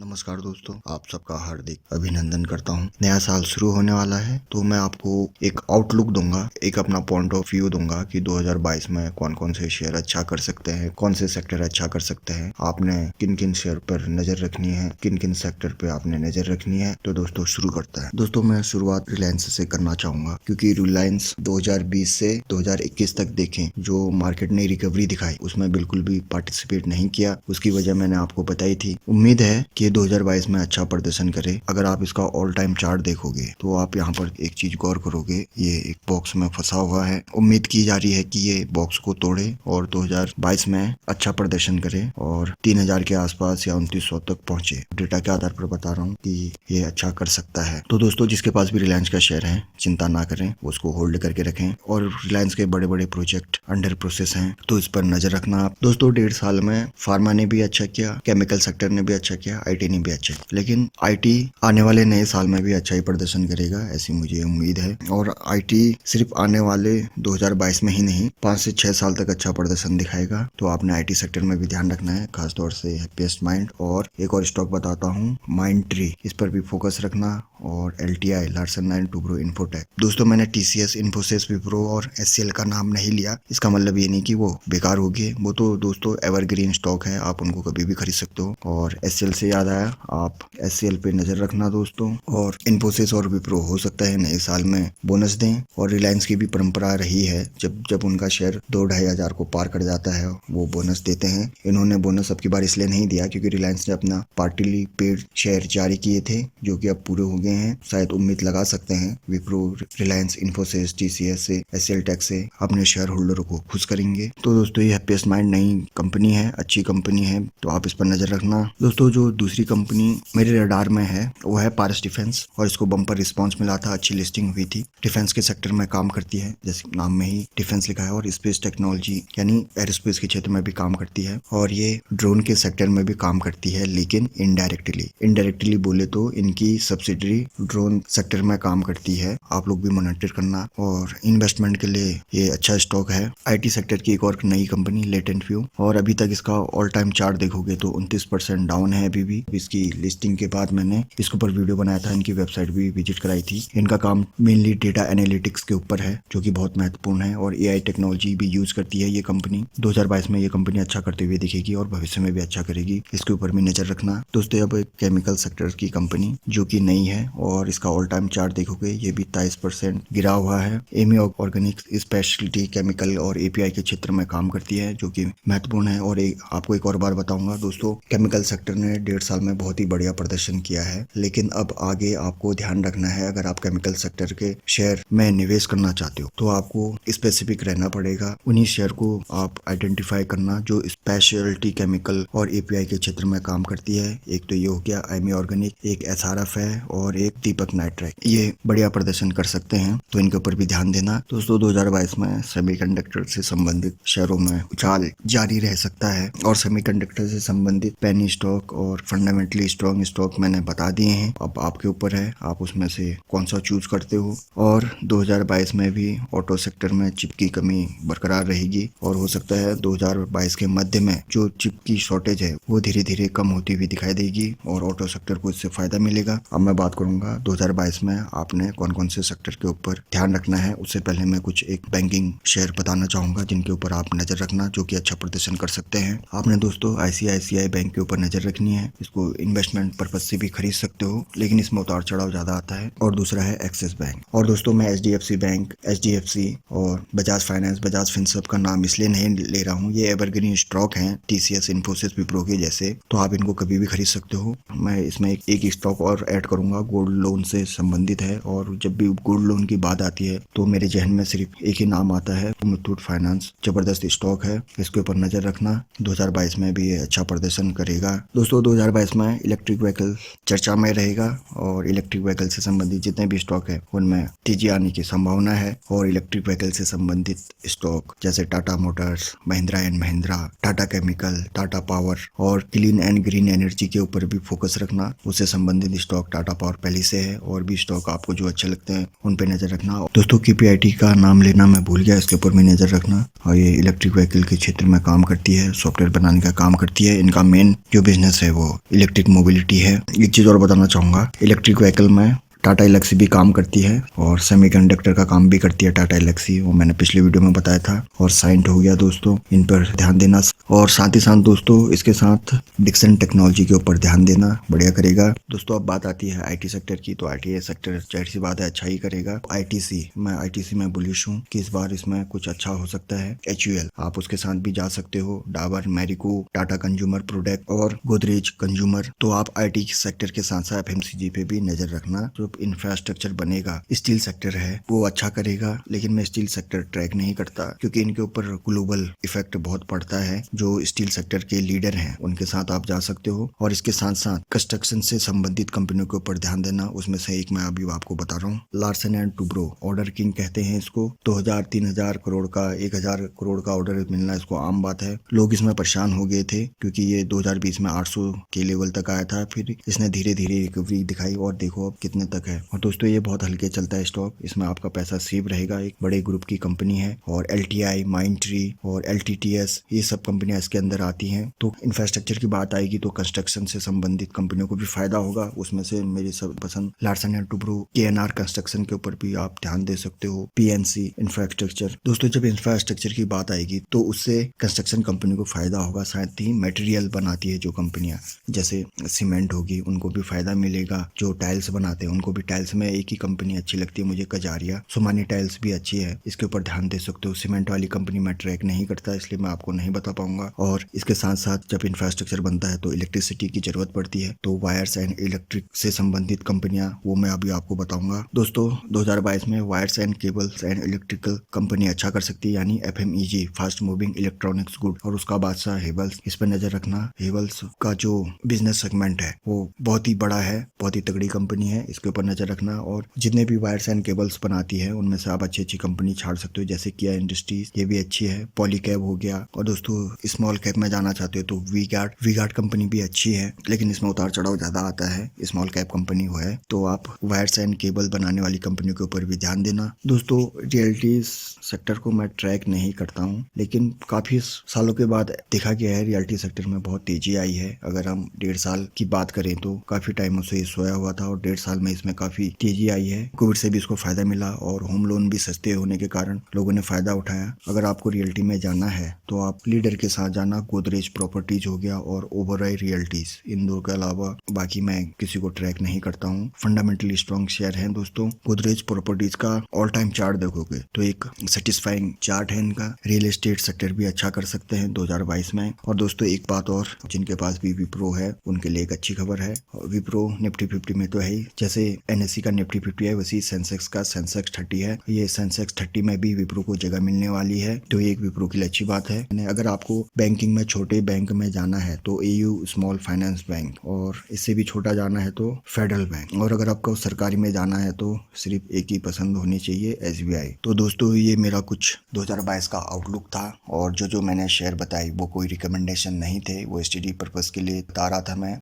नमस्कार दोस्तों, आप सबका हार्दिक अभिनंदन करता हूं। नया साल शुरू होने वाला है तो मैं आपको एक आउटलुक दूंगा, एक अपना पॉइंट ऑफ व्यू दूंगा कि 2022 में कौन कौन से शेयर अच्छा कर सकते हैं, कौन से सेक्टर अच्छा कर सकते हैं, आपने किन किन शेयर पर नजर रखनी है, किन किन सेक्टर पे आपने नजर रखनी है। तो दोस्तों शुरू करता है। दोस्तों मैं शुरुआत रिलायंस से करना चाहूंगा क्योंकि रिलायंस 2020 से 2021 तक देखें जो मार्केट ने रिकवरी दिखाई उसमें बिल्कुल भी पार्टिसिपेट नहीं किया। उसकी वजह मैंने आपको बताई थी। उम्मीद है कि 2022 में अच्छा प्रदर्शन करे। अगर आप इसका ऑल टाइम चार्ट देखोगे तो आप यहाँ पर एक चीज गौर करोगे, ये एक बॉक्स में फंसा हुआ है। उम्मीद की जा रही है कि ये बॉक्स को तोड़े और 2022 में अच्छा प्रदर्शन करे और 3000 के आसपास या 2900 तक पहुंचे। डेटा के आधार पर बता रहा हूँ कि ये अच्छा कर सकता है। तो दोस्तों जिसके पास भी रिलायंस का शेयर है चिंता ना करें, उसको होल्ड करके रखें। और रिलायंस के बड़े बड़े प्रोजेक्ट अंडर प्रोसेस हैं तो इस पर नजर रखना आप। दोस्तों 1.5 साल में फार्मा ने भी अच्छा किया, केमिकल सेक्टर ने भी अच्छा किया, आईटी ने भी अच्छा, लेकिन आईटी आने वाले नए साल में भी अच्छा ही प्रदर्शन करेगा ऐसी मुझे उम्मीद है। और आईटी सिर्फ आने वाले 2022 में ही नहीं 5 से 6 साल तक अच्छा प्रदर्शन दिखाएगा। तो आपने आईटी सेक्टर में भी ध्यान रखना है, खासतौर से हैप्पीएस्ट माइंड। और एक और स्टॉक बताता हूँ, माइंड ट्री, इस पर भी फोकस रखना। और LTI, Larsen and Toubro infotech. दोस्तों मैंने टीसीएस, इन्फोसिस, विप्रो और एचसीएल का नाम नहीं लिया, इसका मतलब ये नहीं कि वो बेकार हो गए। वो तो दोस्तों एवरग्रीन स्टॉक है, आप उनको कभी भी खरीद सकते हो। और एचसीएल से याद आया, आप एचसीएल पे नजर रखना दोस्तों। और इन्फोसिस और विप्रो हो सकता है नए साल में बोनस दें। और रिलायंस की भी परंपरा रही है, जब जब उनका शेयर 2-2.5 हजार को पार कर जाता है वो बोनस देते हैं। इन्होंने बोनस अब की बार इसलिए नहीं दिया क्योंकि रिलायंस ने अपना पार्टली पेड शेयर जारी किए थे जो कि अब पूरे हो गए हैं। शायद उम्मीद लगा सकते हैं विप्रो, रिलायंस, इन्फोसिस, टीसीएस से, एचसीएल टेक से अपने शेयर होल्डरों को खुश करेंगे। तो दोस्तों ये हैप्पीएस्ट माइंड नई कंपनी है, अच्छी कंपनी है, तो आप इस पर नजर रखना। दोस्तों जो दूसरी कंपनी मेरे रडार में है वो है पारस डिफेंस, और इसको बम्पर रिस्पांस मिला था, अच्छी लिस्टिंग हुई थी। डिफेंस के सेक्टर में काम करती है, जैसे नाम में ही डिफेंस लिखा है, और स्पेस टेक्नोलॉजी यानी एरोस्पेस के क्षेत्र में भी काम करती है। और ये ड्रोन के सेक्टर में भी काम करती है, लेकिन इनडायरेक्टली बोले तो इनकी सब्सिडरी ड्रोन सेक्टर में काम करती है। आप लोग भी मॉनिटर करना। और इन्वेस्टमेंट के लिए ये अच्छा स्टॉक है। आईटी सेक्टर की एक और नई कंपनी लेटेंट व्यू, और अभी तक इसका ऑल टाइम चार्ट देखोगे तो 29% डाउन है अभी भी। इसकी लिस्टिंग के बाद मैंने इसके ऊपर वीडियो बनाया था, इनकी वेबसाइट भी विजिट कराई थी। इनका काम मेनली डेटा एनालिटिक्स के ऊपर है जो कि बहुत महत्वपूर्ण है, और एआई टेक्नोलॉजी भी यूज करती है ये कंपनी। 2022 में ये कंपनी अच्छा करते हुए दिखेगी और भविष्य में भी अच्छा करेगी, इसके ऊपर भी नजर रखना। दोस्तों अब एक केमिकल सेक्टर की कंपनी जो कि नई है, और इसका ऑल टाइम चार्ट देखोगे ये भी 23% गिरा हुआ है। एमी ऑर्गेनिक्स स्पेशलिटी केमिकल और एपीआई के क्षेत्र में काम करती है जो कि महत्वपूर्ण है। और आपको एक और बार बताऊंगा दोस्तों, केमिकल सेक्टर ने 1.5 साल में बहुत ही बढ़िया प्रदर्शन किया है, लेकिन अब आगे आपको ध्यान रखना है। अगर आप केमिकल सेक्टर के शेयर में निवेश करना चाहते हो तो आपको स्पेसिफिक रहना पड़ेगा। उन्हीं शेयर को आप आइडेंटिफाई करना जो स्पेशलिटी केमिकल और एपीआई के क्षेत्र में काम करती है। एक तो ये हो गया एमी ऑर्गेनिक, एक एसआरएफ है, और एक दीपक नाइट्राइट। ये बढ़िया प्रदर्शन कर सकते हैं, तो इनके ऊपर भी ध्यान देना। दोस्तों 2022 में सेमीकंडक्टर से संबंधित शेयरों में उछाल जारी रह सकता है, और सेमीकंडक्टर से संबंधित पेनी स्टॉक और फंडामेंटली स्ट्रॉन्ग स्टॉक मैंने बता दिए हैं। अब आपके ऊपर है, आप उसमें से कौन सा चूज करते हो। और 2022 में भी ऑटो सेक्टर में चिप की कमी बरकरार रहेगी, और हो सकता है 2022 के मध्य में जो चिप की शॉर्टेज है वो धीरे धीरे कम होती हुई दिखाई देगी, और ऑटो सेक्टर को इससे फायदा मिलेगा। अब मैं बात करूंगा 2022 में आपने कौन कौन से सेक्टर के ऊपर ध्यान रखना है। उससे पहले मैं कुछ एक बैंकिंग शेयर बताना चाहूंगा जिनके ऊपर आप नजर रखना, जो कि अच्छा प्रदर्शन कर सकते हैं। आपने दोस्तों आईसीआईसीआई बैंक के ऊपर नजर रखनी है। इसको इन्वेस्टमेंट पर्पज से भी खरीद सकते हो, लेकिन इसमें उतार चढ़ाव ज्यादा आता है। और दूसरा है एक्सिस बैंक। और दोस्तों मैं एचडीएफसी बैंक, एचडीएफसी और बजाज फाइनेंस, बजाज फिनसर्व का नाम इसलिए नहीं ले रहा हूँ, ये एवरग्रीन स्टॉक हैं, टीसीएस, इन्फोसिस, विप्रो के जैसे, तो आप इनको कभी भी खरीद सकते हो। मैं इसमें एक स्टॉक और ऐड करूंगा, गोल्ड लोन से संबंधित है। और जब भी गोल्ड लोन की बात आती है तो मेरे जहन में सिर्फ एक ही नाम आता है, मुथूट फाइनेंस। जबरदस्त स्टॉक है, इसके ऊपर नजर रखना। 2022 में भी ये अच्छा प्रदर्शन करेगा। दोस्तों 2022 में इलेक्ट्रिक व्हीकल चर्चा में रहेगा, और इलेक्ट्रिक व्हीकल से संबंधित जितने भी स्टॉक है उनमें तेजी आने की संभावना है। और इलेक्ट्रिक व्हीकल से संबंधित स्टॉक जैसे Tata Motors, Mahindra and Mahindra, Tata chemical, Tata power और क्लीन एंड ग्रीन एनर्जी के ऊपर भी फोकस रखना। उससे संबंधित स्टॉक टाटा पावर पहले से है और भी स्टॉक आपको जो अच्छे लगते हैं उन पे नजर रखना। दोस्तों KPIT का नाम लेना मैं भूल गया, इसके ऊपर भी नजर रखना। और ये इलेक्ट्रिक व्हीकल के क्षेत्र में काम करती है, सॉफ्टवेयर बनाने का काम करती है। इनका मेन जो बिजनेस है वो इलेक्ट्रिक मोबिलिटी है। एक चीज और बताना चाहूंगा, इलेक्ट्रिक व्हीकल में टाटा एलेक्सी भी काम करती है और सेमीकंडक्टर का काम भी करती है टाटा एलेक्सी, वो मैंने पिछले वीडियो में बताया था। और साइंट हो गया दोस्तों, इन पर ध्यान देना। और साथ ही साथ दोस्तों इसके साथ डिक्सन टेक्नोलॉजी के ऊपर ध्यान देना, बढ़िया करेगा। दोस्तों अब बात आती है IT सेक्टर की, तो IT सेक्टर जाहिर सी बात है अच्छा ही करेगा। मैं ITC में बुलिश हूँ कि इस बार इसमें कुछ अच्छा हो सकता है। HUL आप उसके साथ भी जा सकते हो, डाबर, मैरिको, टाटा कंज्यूमर प्रोडक्ट और गोदरेज कंज्यूमर। तो आप IT सेक्टर के साथ साथ FMCG पे भी नजर रखना। जो इंफ्रास्ट्रक्चर बनेगा, स्टील सेक्टर है वो अच्छा करेगा, लेकिन मैं स्टील सेक्टर ट्रैक नहीं करता क्योंकि इनके ऊपर ग्लोबल इफेक्ट बहुत पड़ता है। जो स्टील सेक्टर के लीडर हैं उनके साथ आप जा सकते हो। और इसके साथ साथ कंस्ट्रक्शन से संबंधित कंपनियों के ऊपर ध्यान देना, उसमें से एक मैं अभी आपको बता रहा हूँ, Larsen and Toubro, order king कहते हैं इसको। 2000-3000 करोड़ का, 1000 करोड़ का ऑर्डर मिलना इसको आम बात है। लोग इसमें परेशान हो गए थे क्योंकि ये 2020 में 800 के लेवल तक आया था, फिर इसने धीरे धीरे रिकवरी दिखाई और देखो अब कितने तक है। और दोस्तों ये बहुत हल्के चलता है स्टॉक, इसमें आपका पैसा सेव रहेगा। एक बड़े ग्रुप की कंपनी है और LTI, माइंडट्री और LTTS ये सब कंपनियां इसके अंदर आती हैं। तो इंफ्रास्ट्रक्चर की बात आएगी तो कंस्ट्रक्शन से संबंधित कंपनियों को भी फायदा होगा। उसमें से मेरी सब पसंद Larsen and Toubro, KNR construction के ऊपर भी आप ध्यान दे सकते हो, PNC इंफ्रास्ट्रक्चर। दोस्तों जब इंफ्रास्ट्रक्चर की बात आएगी तो उससे कंस्ट्रक्शन कंपनी को फायदा होगा। साथ ही मटेरियल बनाती है जो कंपनियां, जैसे सीमेंट होगी, उनको भी फायदा मिलेगा। जो टाइल्स बनाते हैं उनको भी, टाइल्स में एक ही कंपनी अच्छी लगती है मुझे, कजारिया, सोमानी टाइल्स भी अच्छी है, इसके ऊपर ध्यान दे सकते हो। सीमेंट वाली कंपनी मैं ट्रैक नहीं करता इसलिए मैं आपको नहीं बता पाऊंगा। और इसके साथ साथ जब इंफ्रास्ट्रक्चर बनता है तो इलेक्ट्रिसिटी की जरूरत पड़ती है, तो वायर्स एंड इलेक्ट्रिक से संबंधित कंपनियां वो मैं अभी आपको बताऊंगा। दोस्तों 2022 में wires and cables and electrical company अच्छा कर सकती है, यानी FMEG, fast moving electronics good. और उसका बादशाह हेवल्स, इस पर नजर रखना। हेवल्स का जो बिजनेस सेगमेंट है वो बहुत ही बड़ा है, बहुत ही तगड़ी कंपनी है, इसके ऊपर नजर रखना। और जितने भी वायर्स एंड केबल्स बनाती है उनमें से आप अच्छी अच्छी कंपनी छाड़ सकते हो, जैसे किया इंडस्ट्रीज, ये भी अच्छी है, पॉलीकैब हो गया। और दोस्तों स्मॉल कैप में जाना चाहते हो तो वी गार्ड कंपनी भी अच्छी है, लेकिन इसमें उतार चढ़ाव ज्यादा आता है, स्मॉल कैप कंपनी वो है। तो आप वायर्स एंड केबल बनाने वाली कंपनियों के ऊपर भी ध्यान देना। दोस्तों रियल्टीज सेक्टर को मैं ट्रैक नहीं करता हूँ, लेकिन काफी सालों के बाद देखा गया है रियल्टी सेक्टर में बहुत तेजी आई है। अगर हम 1.5 साल की बात करें तो काफी टाइमों से ये सोया हुआ था और 1.5 साल में इसमें काफी तेजी आई है। कोविड से भी इसको फायदा मिला और होम लोन भी सस्ते होने के कारण लोगों ने फायदा उठाया। अगर आपको रियल्टी में जाना है तो आप लीडर के साथ जाना, गोदरेज प्रॉपर्टीज हो गया और ओबरॉय रियल्टीज, इन दो के अलावा बाकी मैं किसी को ट्रैक नहीं करता हूँ। फंडामेंटली स्ट्रॉन्ग शेयर है दोस्तों। गोदरेज प्रॉपर्टीज का ऑल टाइम चार्ट देखोगे तो एक सेटिस्फाइंग चार्ट है इनका। रियल एस्टेट सेक्टर भी अच्छा कर सकते हैं 2022 में। और दोस्तों एक बात और, जिनके पास भी विप्रो है उनके लिए एक अच्छी खबर है। विप्रो निफ्टी 50 में तो है ही, जैसे NSE का निफ्टी 50 है वैसे सेंसेक्स का सेंसेक्स 30 है। ये सेंसेक्स 30 में भी विप्रो को जगह मिलने वाली है, तो ये एक विप्रो के लिए अच्छी बात है। अगर आपको बैंकिंग में छोटे बैंक में जाना है तो AU स्मॉल फाइनेंस बैंक, और इससे भी छोटा जाना है तो फेडरल बैंक, और अगर आपको सरकारी में जाना है तो सिर्फ एक ही पसंद होनी चाहिए, SBI। तो दोस्तों ये मेरा कुछ 2022 का आउटलुक था, और जो मैंने शेयर बताई वो कोई रिकमेंडेशन नहीं थे, वो स्टडी पर्पस के लिए बता रहा था मैं।